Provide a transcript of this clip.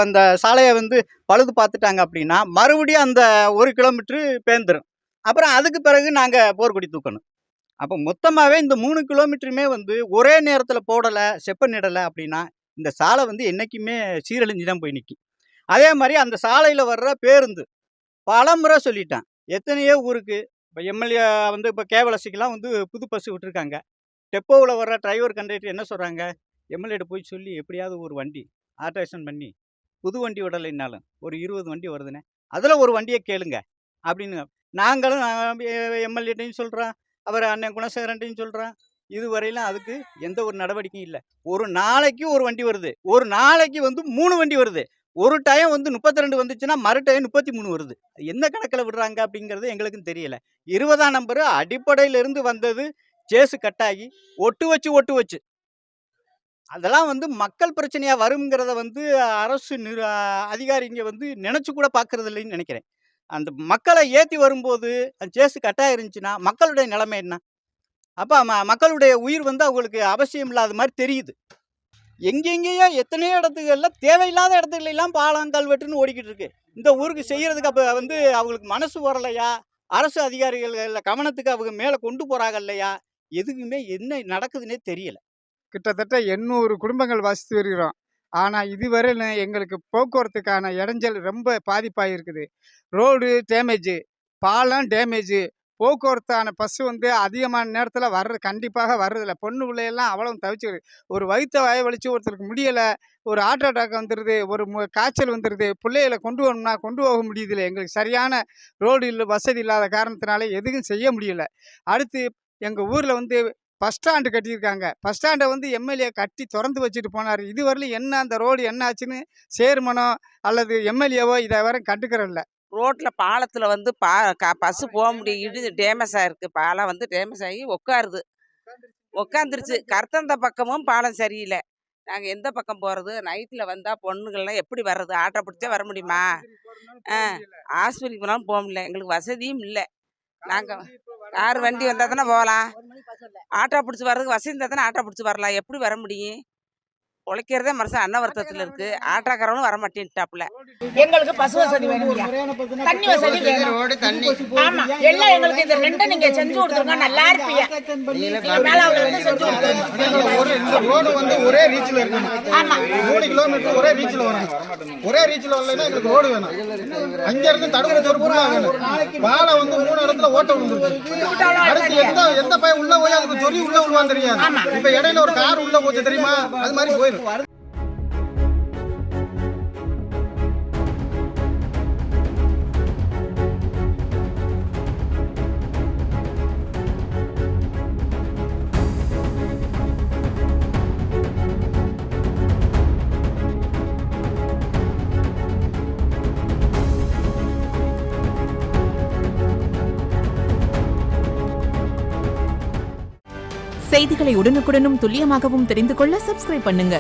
அந்த சாலையை வந்து பழுது பார்த்துட்டாங்க அப்படின்னா மறுபடியும் அந்த 1 கிலோமீட்டரு பேர்ந்துடும். அப்புறம் அதுக்கு பிறகு நாங்கள் போர்க்கொடி தூக்கணும். அப்போ மொத்தமாகவே இந்த 3 கிலோமீட்டருமே வந்து ஒரே நேரத்தில் போடலை, செப்பனிடலை அப்படின்னா இந்த சாலை வந்து என்றைக்குமே சீரழிஞ்சு தான் போய் நிற்கும். அதே மாதிரி அந்த சாலையில் வர்ற பேருந்து பலமுறை சொல்லிட்டேன். எத்தனையோ ஊருக்கு இப்போ எம்எல்ஏ வந்து இப்போ கேவலசிக்கெலாம் வந்து புது பஸ் விட்டுருக்காங்க. டெப்போவில் வர்ற டிரைவர் கண்டக்டர் என்ன சொல்கிறாங்க, எம்எல்ஏட்ட போய் சொல்லி எப்படியாவது ஒரு வண்டி ஆல்ட்ரேஷன் பண்ணி புது வண்டி விடலைன்னாலும் ஒரு 20 வண்டி வருதுண்ணே, அதில் ஒரு வண்டியை கேளுங்க அப்படின்னு நாங்களும் எம்எல்ஏட்டையும் சொல்கிறோம், அவர் அண்ணன் குணசேகரன்ட்டையும் சொல்கிறோம். இதுவரையிலும் அதுக்கு எந்த ஒரு நடவடிக்கையும் இல்லை. ஒரு நாளைக்கு ஒரு வண்டி வருது, ஒரு நாளைக்கு வந்து 3 வண்டி வருது. ஒரு டைம் வந்து 32 வந்துச்சுன்னா மறு டைம் 33 வருது. எந்த கணக்கில் விடுறாங்க அப்படிங்கிறது எங்களுக்கும் தெரியல. 20ஆம் நம்பரு அடிப்படையிலிருந்து வந்தது சேஸு கட்டாகி ஒட்டு வச்சு அதெல்லாம் வந்து மக்கள் பிரச்சனையா வருங்கிறத வந்து அரசு அதிகாரிங்க வந்து நினைச்சு கூட பார்க்கறது இல்லைன்னு நினைக்கிறேன். அந்த மக்களை ஏற்றி வரும்போது அந்த சேஸு கட்டாக இருந்துச்சுன்னா மக்களுடைய நிலைமை என்ன? அப்போ மக்களுடைய உயிர் வந்து அவங்களுக்கு அவசியம் இல்லாத மாதிரி தெரியுது. எங்கெங்கேயோ எத்தனையோ இடத்துகள்ல தேவையில்லாத இடத்துலலாம் பாலம் கல்வெட்டுன்னு ஓடிக்கிட்டு இருக்கு. இந்த ஊருக்கு செய்யறதுக்கு அப்போ வந்து அவங்களுக்கு மனசு வரலையா? அரசு அதிகாரிகள் கவனத்துக்கு அவங்க மேலே கொண்டு போறாங்க இல்லையா? எதுக்குமே என்ன நடக்குதுன்னே தெரியல. கிட்டத்தட்ட 800 குடும்பங்கள் வசித்து வருகிறோம். ஆனால் இதுவரை எங்களுக்கு போக்குவரத்துக்கான இடைஞ்சல் ரொம்ப பாதிப்பாக இருக்குது. ரோடு டேமேஜு, பாலம் டேமேஜு, போக்குவரத்தான பஸ்ஸு வந்து அதிகமான நேரத்தில் கண்டிப்பாக வர்றதில்ல. பொண்ணு பிள்ளையெல்லாம் அவ்வளவு தவிச்சுக்குது. ஒரு வயிற்ற வலிச்சு ஒருத்தருக்கு முடியலை, ஒரு ஹார்ட் அட்டாக் வந்துடுது, ஒரு காய்ச்சல் வந்துடுது, பிள்ளைகளை கொண்டு வரணும்னா கொண்டு போக முடியுதில்லை. எங்களுக்கு சரியான ரோடு இல்லை, வசதி இல்லாத காரணத்தினால எதுவும் செய்ய முடியலை. அடுத்து எங்கள் ஊரில் வந்து பஸ் ஸ்டாண்டு கட்டியிருக்காங்க. பஸ் ஸ்டாண்டை வந்து எம்எல்ஏ கட்டி திறந்து வச்சுட்டு போனார். இதுவரையிலும் என்ன அந்த ரோடு என்ன ஆச்சுன்னு சேர்மனோ அல்லது எம்எல்ஏவோ இதை வரை கண்டுக்கிறதில்ல. ரோட்டில் பாலத்தில் வந்து பஸ்ஸு போக முடியும், டேமேஜ் ஆகிருக்கு. பாலம் வந்து டேமேஜ் ஆகி உட்காந்துருச்சு. கருத்தந்த பக்கமும் பாலம் சரியில்லை. நாங்கள் எந்த பக்கம் போகிறது? நைட்டில் வந்தால் பொண்ணுங்கள்லாம் எப்படி வர்றது? ஆட்டோ பிடிச்சா வர முடியுமா? ஆஸ்பத்திரிக்கு போனாலும் போக முடியல. எங்களுக்கு வசதியும் இல்லை. நாங்கள் கார் வண்டி வந்தால் தானே போகலாம். ஆட்டோ பிடிச்சி வர்றதுக்கு வசதி இருந்தால் தானே ஆட்டோ பிடிச்சி வரலாம். எப்படி வர முடியும்? உழைக்கிறதே மனுஷன் அன்னவர்த்தத்தில் இருக்கு. ஆட்டோக்காரனும் வர மாட்டேன்ட்டாப்புல. எங்களுக்கு பஸ் வசதி வேணும், தண்ணி வசதி வேணும். ஆமா, எல்லாம் எங்களுக்கு இந்த ரெண்டை நீங்க செஞ்சு கொடுத்துருங்க, நல்லா இருப்பீங்க. ரோடு வந்து ஒரே ரீச்ல இருக்கணும். ஆமா, 3 கிலோமீட்டர் ஒரே ரீச்ல வரணும். ஒரே ரீச்ல வரலைன்னா எங்களுக்கு ரோடு வேணும். அங்க இருந்து தடுப்பு பொருளா வேணும். பாலம் வந்து 3 இடத்துல ஓட்ட விழுந்துருச்சு. அடுத்து எந்த பையன் உள்ள போய் அதுக்கு சொல்லி உள்ள விழுவான்னு தெரியாது. இப்ப இடையில ஒரு கார் உள்ள போச்சு தெரியுமா? அது மாதிரி போயிடும். செய்திகளை உடனுக்குடனும் துல்லியமாகவும் தெரிந்து கொள்ள சப்ஸ்கிரைப் பண்ணுங்க.